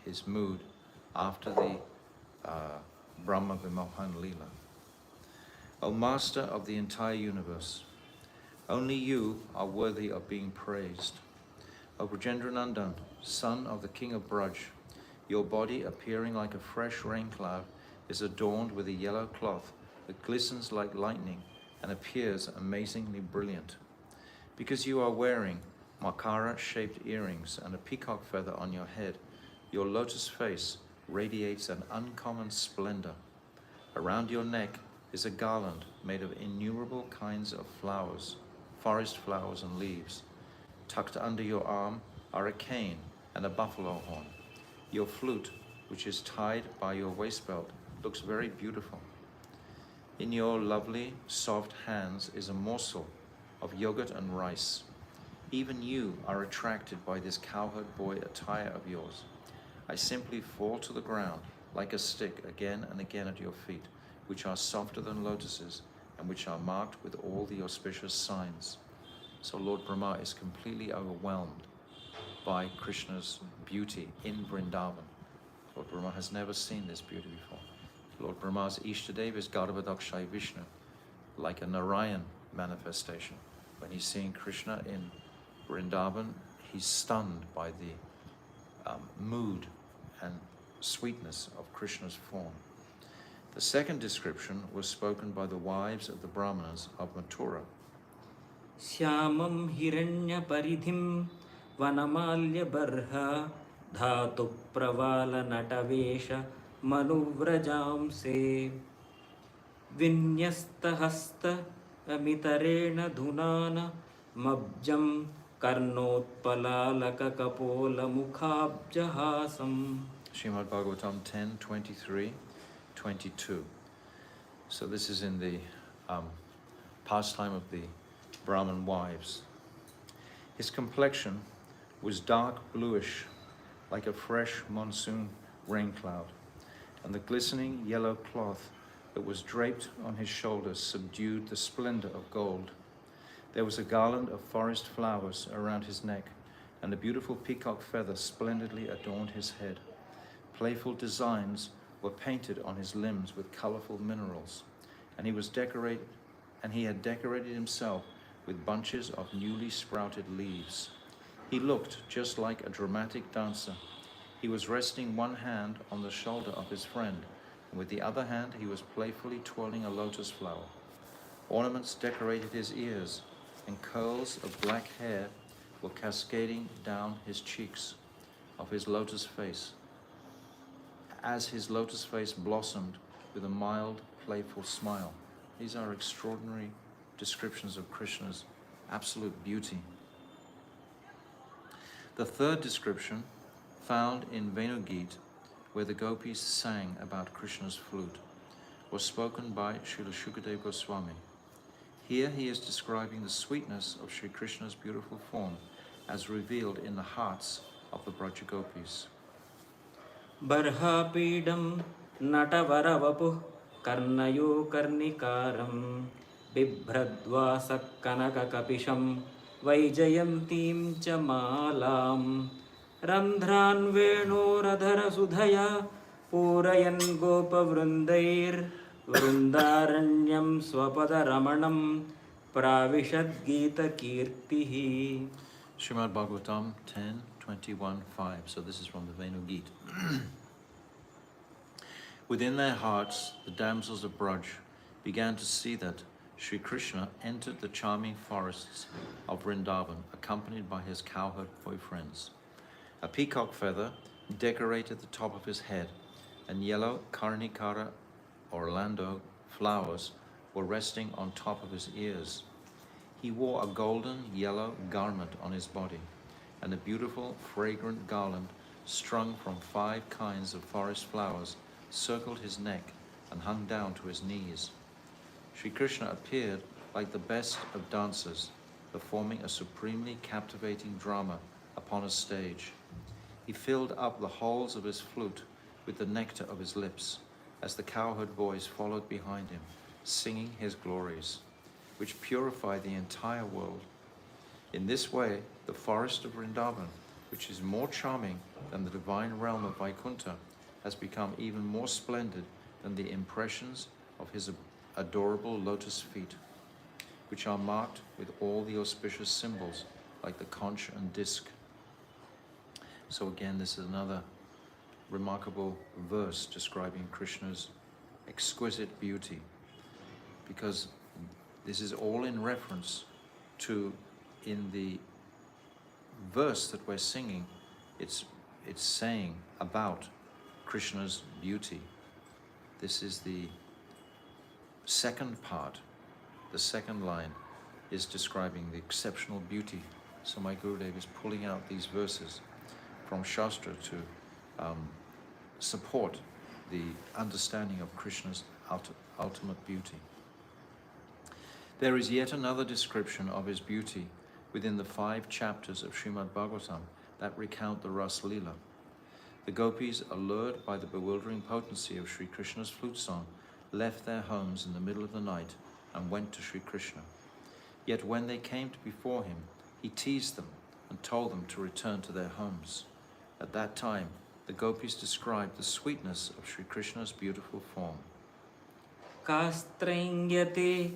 his mood after the Brahma Vimohan Leela. O Master of the entire universe, only you are worthy of being praised. O Brajendranandan, son of the king of Braj, your body appearing like a fresh rain cloud is adorned with a yellow cloth that glistens like lightning and appears amazingly brilliant. Because you are wearing Makara-shaped earrings and a peacock feather on your head, your lotus face radiates an uncommon splendor. Around your neck is a garland made of innumerable kinds of flowers, forest flowers and leaves. Tucked under your arm are a cane and a buffalo horn. Your flute, which is tied by your waist belt, looks very beautiful. In your lovely, soft hands is a morsel of yogurt and rice. Even you are attracted by this cowherd boy attire of yours. I simply fall to the ground like a stick again and again at your feet, which are softer than lotuses and which are marked with all the auspicious signs. So Lord Brahma is completely overwhelmed by Krishna's beauty in Vrindavan. Lord Brahma has never seen this beauty before. Lord Brahma's Ishtadev is Garbhodakshai Vishnu, like a Narayan manifestation. When he's seeing Krishna in Vrindavan, he's stunned by the mood and sweetness of Krishna's form. The second description was spoken by the wives of the Brahmanas of Mathura. Syamam hiranya paridhim vanamalya barha dhatu pravala natavesha manuvrajamse vinyasta hasta amitarena dhunana mabjam karnotpalalaka kapola mukhabjahasam. Srimad Bhagavatam 10:23-22. So this is in the pastime of the Brahmin wives. His complexion was dark bluish, like a fresh monsoon rain cloud, and the glistening yellow cloth that was draped on his shoulders subdued the splendor of gold. There was a garland of forest flowers around his neck, and a beautiful peacock feather splendidly adorned his head. Playful designs were painted on his limbs with colorful minerals, and he had decorated himself with bunches of newly sprouted leaves. He looked just like a dramatic dancer. He was resting one hand on the shoulder of his friend, and with the other hand he was playfully twirling a lotus flower. Ornaments decorated his ears, and curls of black hair were cascading down his cheeks of his lotus face, as his lotus face blossomed with a mild, playful smile. These are extraordinary descriptions of Krishna's absolute beauty. The third description, found in Venugita, where the Gopis sang about Krishna's flute, was spoken by Srila Shukadeva Goswami. Here he is describing the sweetness of Sri Krishna's beautiful form as revealed in the hearts of the Braja Gopis. Barhapidam natavaravapu karnayo karnikaram bibhradvasa kanaka kapisham vaijayantim cha malam randhran venoradhara sudhaya purayan gopa vrundair vrundaranyam swapada ramanam pravishad gita kirtihi. Srimad Bhagavatam 10:21-5. So this is from the Venugita. Within their hearts, the damsels of Braj began to see that Sri Krishna entered the charming forests of Vrindavan, accompanied by his cowherd boyfriends. A peacock feather decorated the top of his head, and yellow Karnikara Orlando flowers were resting on top of his ears. He wore a golden yellow garment on his body, and a beautiful fragrant garland strung from 5 kinds of forest flowers circled his neck and hung down to his knees. Sri Krishna appeared like the best of dancers, performing a supremely captivating drama upon a stage. He filled up the holes of his flute with the nectar of his lips, as the cowherd boys followed behind him, singing his glories, which purify the entire world. In this way, the forest of Vrindavan, which is more charming than the divine realm of Vaikuntha, has become even more splendid than the impressions of his adorable lotus feet, which are marked with all the auspicious symbols like the conch and disc. So again, this is another remarkable verse describing Krishna's exquisite beauty, because this is all in reference to, in the verse that we're singing, it's saying about Krishna's beauty. This is the second part. The second line is describing the exceptional beauty. So my Gurudev is pulling out these verses from Shastra to support the understanding of Krishna's ultimate beauty. There is yet another description of his beauty within the 5 chapters of Srimad Bhagavatam that recount the Ras Leela. The Gopis, allured by the bewildering potency of Sri Krishna's flute song, left their homes in the middle of the night and went to Sri Krishna. Yet when they came before him, he teased them and told them to return to their homes. At that time, the Gopis described the sweetness of Sri Krishna's beautiful form. Kastringyate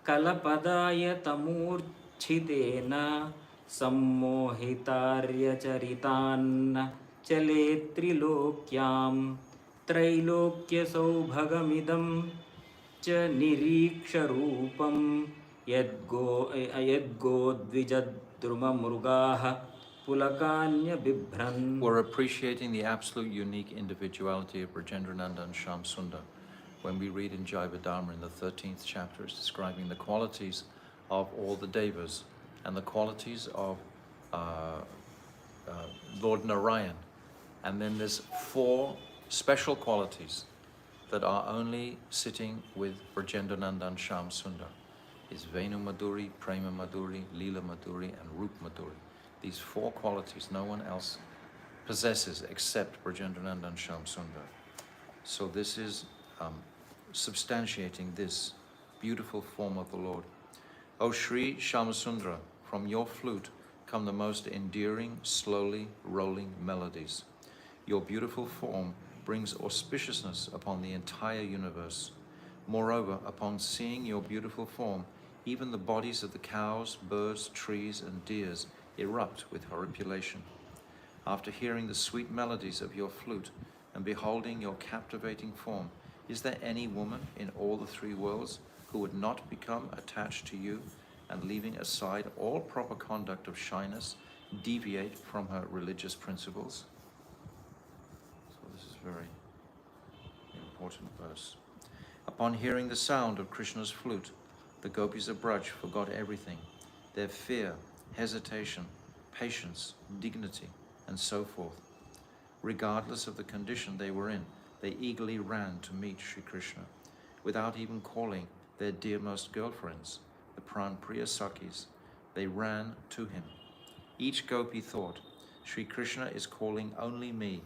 kalapadaya tamurchitena sammohitarya charitan chale trilokyam trailokya saubhagamidam cha niriksha rupam yadgo dvijadruma mrugaha pulakanya bibhran. We're appreciating the absolute unique individuality of Brajendrananda and Shyam Sundar. When we read in Jaiva Dharma in the 13th chapter, it's describing the qualities of all the Devas and the qualities of Lord Narayan. And then there's 4 special qualities that are only sitting with Brajendrananda and Shyam Sundar. Is Venu Madhuri, Prema Madhuri, Leela Madhuri, and Rup Madhuri. These 4 qualities no one else possesses except Brajendrananda and Shyam Sundar. So this is substantiating this beautiful form of the Lord. O Sri Shyamasundara, from your flute come the most endearing, slowly rolling melodies. Your beautiful form brings auspiciousness upon the entire universe. Moreover, upon seeing your beautiful form, even the bodies of the cows, birds, trees, and deers erupt with horripilation. After hearing the sweet melodies of your flute and beholding your captivating form, is there any woman in all the 3 worlds who would not become attached to you and, leaving aside all proper conduct of shyness, deviate from her religious principles? So this is a very important verse. Upon hearing the sound of Krishna's flute, the Gopis of Braj forgot everything, their fear, hesitation, patience, dignity, and so forth. Regardless of the condition they were in, they eagerly ran to meet Sri Krishna, without even calling their dearmost girlfriends, the Pranpriya Sakhis. They ran to him. Each Gopi thought, Sri Krishna is calling only me.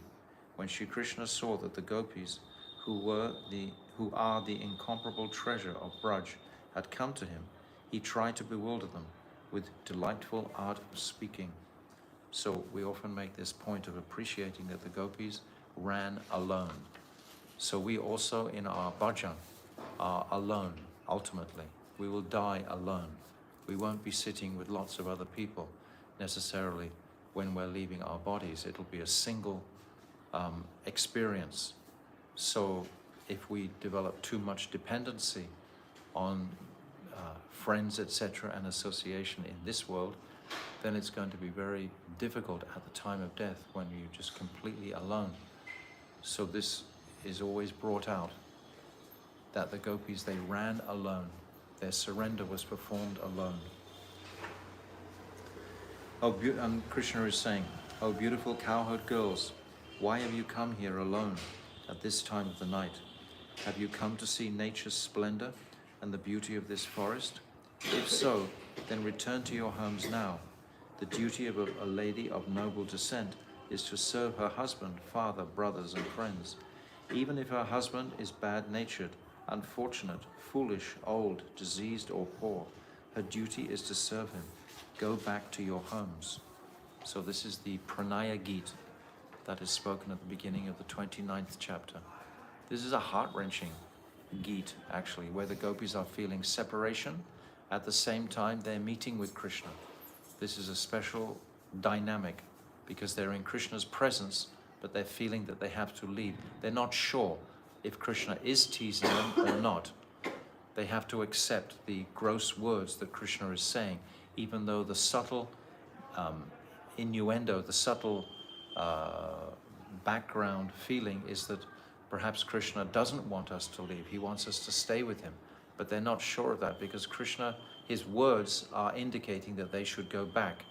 When Sri Krishna saw that the Gopis, who are the incomparable treasure of Braj, had come to him, he tried to bewilder them with delightful art of speaking. So we often make this point of appreciating that the Gopis ran alone. So we also in our bhajan are alone, ultimately. We will die alone. We won't be sitting with lots of other people necessarily when we're leaving our bodies. It'll be a single experience. So if we develop too much dependency on friends, etc., and association in this world, then it's going to be very difficult at the time of death when you're just completely alone. So this is always brought out, that the Gopis, they ran alone. Their surrender was performed alone. And Krishna is saying, "O beautiful cowherd girls, why have you come here alone at this time of the night? Have you come to see nature's splendor and the beauty of this forest? If so, then return to your homes now. The duty of a lady of noble descent is to serve her husband, father, brothers, and friends. Even if her husband is bad-natured, unfortunate, foolish, old, diseased, or poor, her duty is to serve him. Go back to your homes." So this is the Pranaya Geet that is spoken at the beginning of the 29th chapter. This is a heart-wrenching Geet, actually, where the gopis are feeling separation. At the same time, they're meeting with Krishna. This is a special dynamic because they're in Krishna's presence, but they're feeling that they have to leave. They're not sure if Krishna is teasing them or not. They have to accept the gross words that Krishna is saying, even though the subtle innuendo, the subtle background feeling is that perhaps Krishna doesn't want us to leave. He wants us to stay with him. But they're not sure of that because Krishna, his words are indicating that they should go back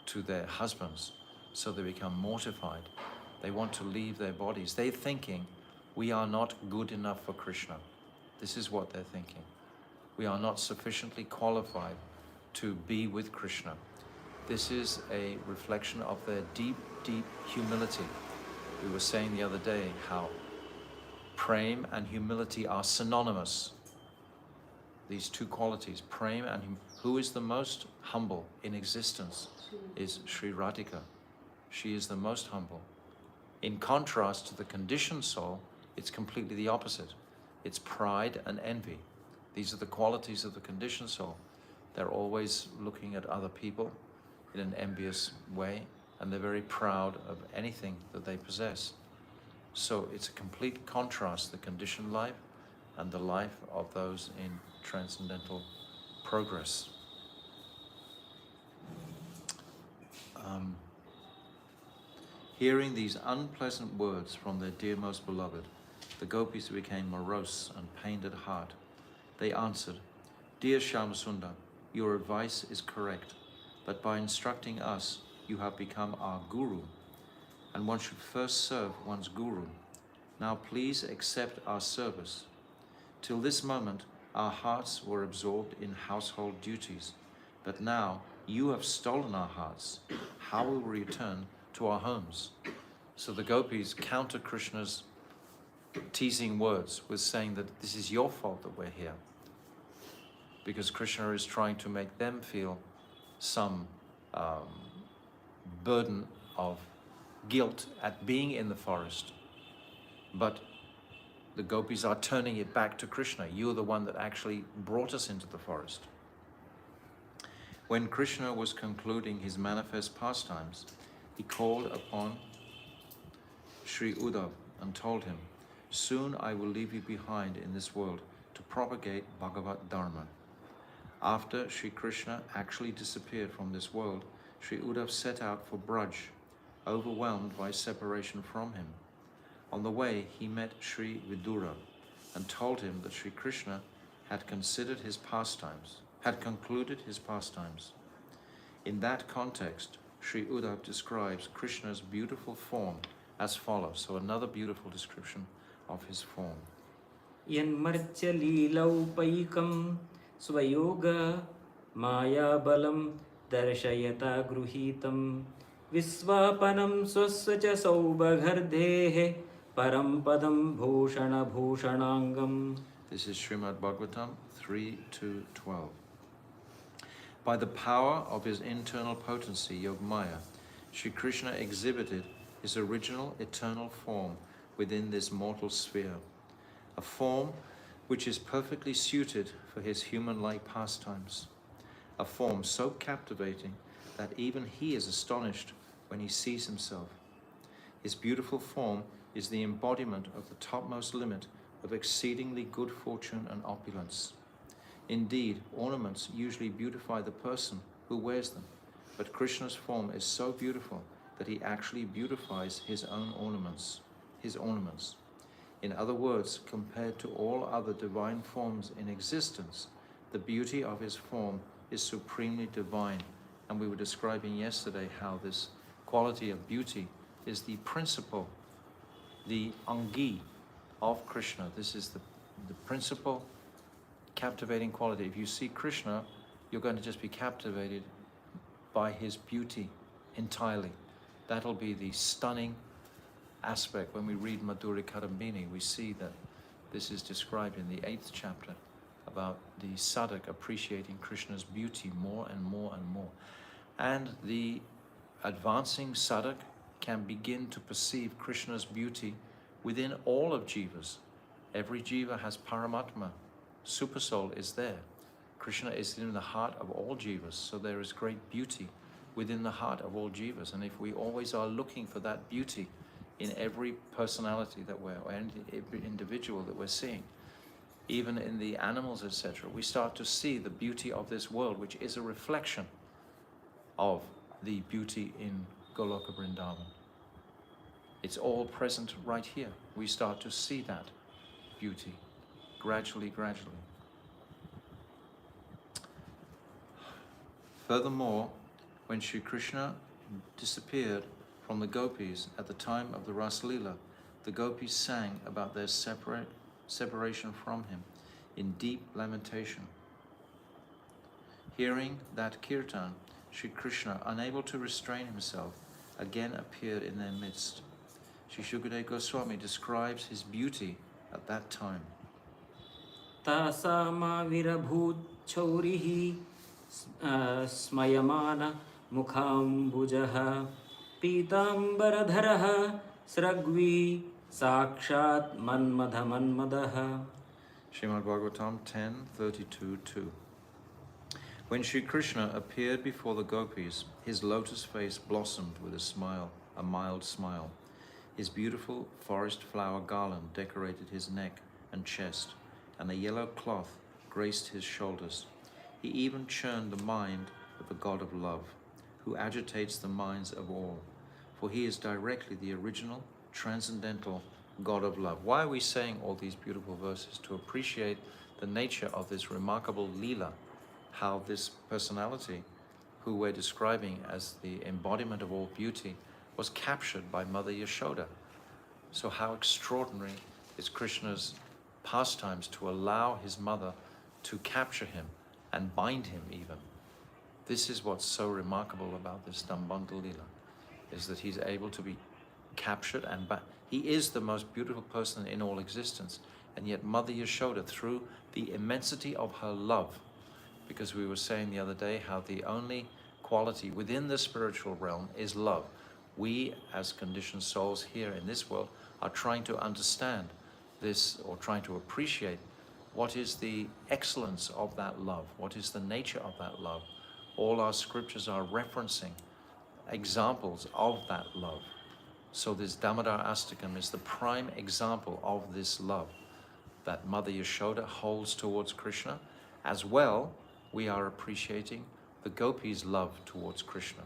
to their husbands. So they become mortified. They want to leave their bodies. They're thinking, we are not good enough for Krishna. This is what they're thinking. We are not sufficiently qualified to be with Krishna. This is a reflection of their deep, deep humility. We were saying the other day how prem and humility are synonymous. These two qualities, prem and who is the most humble in existence is Sri Radhika. She is the most humble. In contrast to the conditioned soul, it's completely the opposite. It's pride and envy. These are the qualities of the conditioned soul. They're always looking at other people in an envious way, and they're very proud of anything that they possess. So it's a complete contrast, the conditioned life and the life of those in transcendental progress. Hearing these unpleasant words from their dear most beloved, the gopis became morose and pained at heart. They answered, "Dear Shyamsundar, your advice is correct, but by instructing us, you have become our guru, and one should first serve one's guru. Now please accept our service. Till this moment, our hearts were absorbed in household duties, but now you have stolen our hearts. How will we return to our homes?" So the gopis counter Krishna's teasing words with saying that this is your fault that we're here, because Krishna is trying to make them feel some burden of guilt at being in the forest. But the gopis are turning it back to Krishna. You're the one that actually brought us into the forest. When Krishna was concluding his manifest pastimes, he called upon Sri Uddhav and told him, "Soon I will leave you behind in this world to propagate Bhagavad Dharma." After Sri Krishna actually disappeared from this world, Sri Uddhav set out for Braj, overwhelmed by separation from him. On the way, he met Sri Vidura and told him that Sri Krishna had concluded his pastimes. In that context, Sri Uddhav describes Krishna's beautiful form as follows. So another beautiful description of his form. Yanmarcha leelaupayikam swayoga maya balam darshayata gruhitam viswapanam swasya saubagardhehe param padam bhushana bhushanangam. This is Srimad Bhagavatam 3:2-12. By the power of his internal potency, Yogamaya, Sri Krishna exhibited his original eternal form within this mortal sphere, a form which is perfectly suited for his human-like pastimes, a form so captivating that even he is astonished when he sees himself. His beautiful form is the embodiment of the topmost limit of exceedingly good fortune and opulence. Indeed, ornaments usually beautify the person who wears them, but Krishna's form is so beautiful that he actually beautifies his own ornaments, In other words, compared to all other divine forms in existence, the beauty of his form is supremely divine. And we were describing yesterday how this quality of beauty is the principle, the angi of Krishna. This is the principal captivating quality. If you see Krishna, you're going to just be captivated by his beauty entirely. That'll be the stunning aspect. When we read Madhuri Kadambini, we see that this is described in the 8th chapter about the sadhak appreciating Krishna's beauty more and more and more. And the advancing sadhak can begin to perceive Krishna's beauty within all of jivas, Every jiva has Paramatma. Supersoul is there. Krishna is in the heart of all jivas, so there is great beauty within the heart of all jivas. And if we always are looking for that beauty in every personality that we're, or every individual that we're seeing, even in the animals, etc., we start to see the beauty of this world, which is a reflection of the beauty in Goloka Vrindavan. It's all present right here. We start to see that beauty gradually, gradually. Furthermore, when Sri Krishna disappeared from the Gopis at the time of the Ras Leela, the Gopis sang about their separation from him in deep lamentation. Hearing that kirtan, Sri Krishna, unable to restrain himself, again appeared in their midst. Sri Shukadeva Goswami describes his beauty at that time. Tasama virabhut chaurihi smayamana mukhambujaha pitambaradharaha sragvi sakshat manmadha manmadaha. Srimad Bhagavatam 10:32-2. When Sri Krishna appeared before the Gopis, his lotus face blossomed with a smile, a mild smile. His beautiful forest flower garland decorated his neck and chest, and a yellow cloth graced his shoulders. He even churned the mind of the God of love, who agitates the minds of all, for he is directly the original, transcendental God of love. Why are we saying all these beautiful verses? To appreciate the nature of this remarkable Leela, how this personality, who we're describing as the embodiment of all beauty, was captured by Mother Yashoda. So how extraordinary is Krishna's pastimes to allow his mother to capture him and bind him even. This is what's so remarkable about this Dambandal Leela, is that he's able to be captured and he is the most beautiful person in all existence, and yet Mother Yashoda, through the immensity of her love, because we were saying the other day how the only quality within the spiritual realm is love. We, as conditioned souls here in this world, are trying to understand this, or trying to appreciate what is the excellence of that love, what is the nature of that love. All our scriptures are referencing examples of that love. So this Damodarastakam is the prime example of this love that Mother Yashoda holds towards Krishna. As well, we are appreciating the Gopis' love towards Krishna,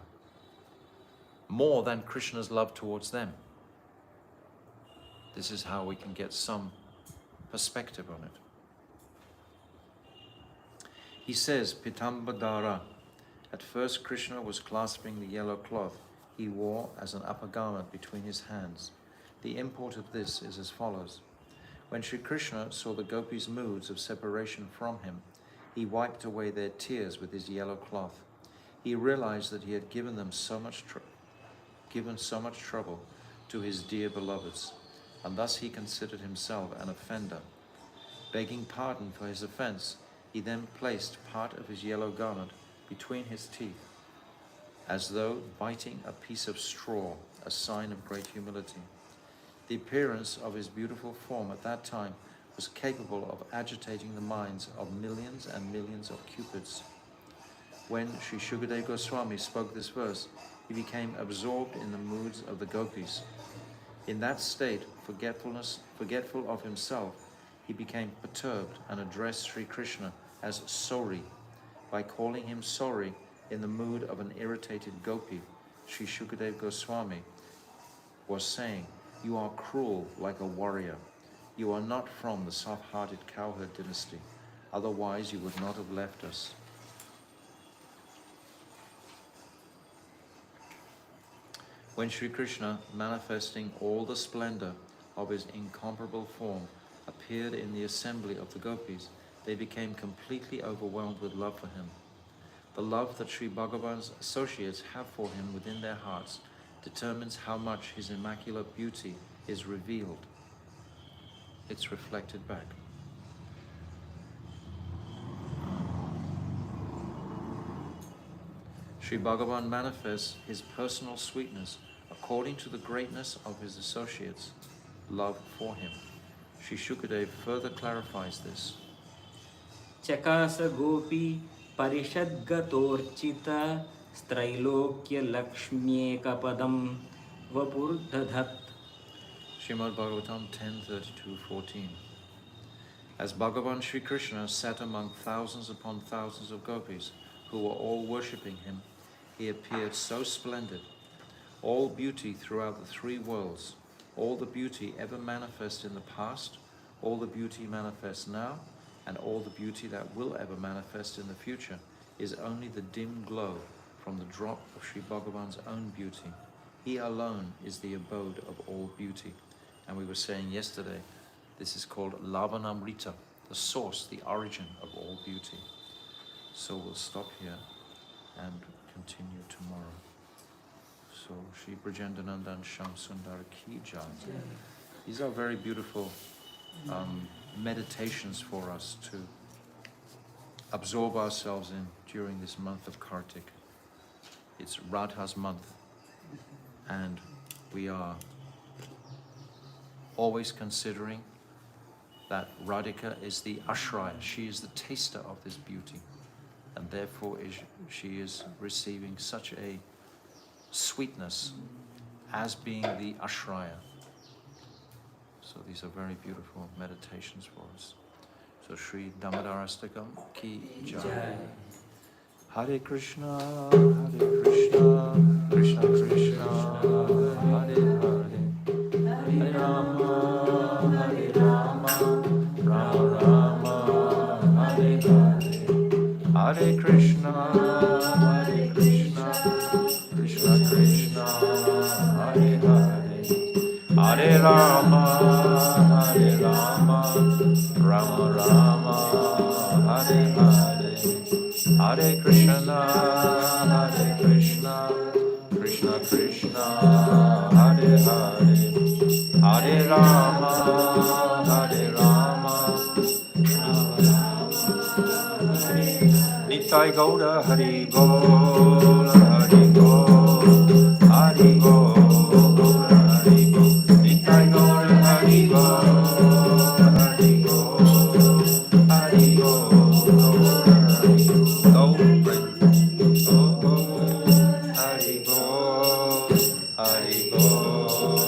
more than Krishna's love towards them. This is how we can get some perspective on it. He says, Pitambadara. At first Krishna was clasping the yellow cloth he wore as an upper garment between his hands. The import of this is as follows. When Sri Krishna saw the Gopis' moods of separation from him, he wiped away their tears with his yellow cloth. He realized that he had given them so much trouble to his dear beloveds, and thus he considered himself an offender. Begging pardon for his offense, he then placed part of his yellow garment between his teeth, as though biting a piece of straw, a sign of great humility. The appearance of his beautiful form at that time was capable of agitating the minds of millions and millions of cupids. When Sri Shukadeva Goswami spoke this verse, he became absorbed in the moods of the Gopis. In that state, forgetful of himself, he became perturbed and addressed Sri Krishna as Sori. By calling him Sori in the mood of an irritated Gopi, Sri Shukadeva Goswami was saying, "You are cruel like a warrior. You are not from the soft-hearted cowherd dynasty. Otherwise you would not have left us." When Sri Krishna, manifesting all the splendor of his incomparable form, appeared in the assembly of the Gopis, they became completely overwhelmed with love for him. The love that Sri Bhagavan's associates have for him within their hearts determines how much his immaculate beauty is revealed. It's reflected back. Sri Bhagavan manifests his personal sweetness according to the greatness of his associates' love for him. Sri Shukadev further clarifies this. Chakasa gopi parishadgatorchita strailokya lakshmyeka padam vapurdadhat. Srimad Bhagavatam 10:32-14. As Bhagavan Sri Krishna sat among thousands upon thousands of gopis who were all worshipping him, he appeared so splendid. All beauty throughout the three worlds, all the beauty ever manifest in the past, all the beauty manifest now, and all the beauty that will ever manifest in the future is only the dim glow from the drop of Sri Bhagavan's own beauty. He alone is the abode of all beauty. And we were saying yesterday, this is called Lavanamrita, the source, the origin of all beauty. So we'll stop here and continue tomorrow. So Shri Brajendanandan Sham Sundar Ki Jai. These are very beautiful meditations for us to absorb ourselves in during this month of Kartik. It's Radha's month, and we are always considering that Radhika is the ashraya, she is the taster of this beauty, and therefore she is receiving such a sweetness as being the ashraya. So these are very beautiful meditations for us. So Sri Damodarastakam Ki Jai. Hare Krishna, Krishna Krishna, Hare Hare, Hare Rama, Hare Rama, Rama Rama, Hare Hare, Hare Krishna, Krishna Krishna, Hare Hare, Hare Rama, Rama Rama, Hare Hare, Hare Krishna, Krishna Krishna, Hare Hare, Hare Rama, Nitai Gaura Hari Gol, Hari Gol, Hari Gol, Gaura Hari Gol, Nitai Gaura Hari Gol, Hari Gol, Hari Gol, Gaura Hari Gol, Hari Gol, Hari Gol,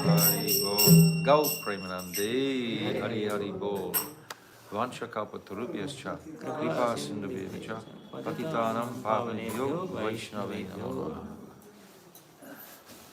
Hari Gol, Gau Premanandi, Hari Hari Bol. Vancha kalpatarubhyascha kripa sindhubhyacha patitanam pavanebhyo vaishnave namo.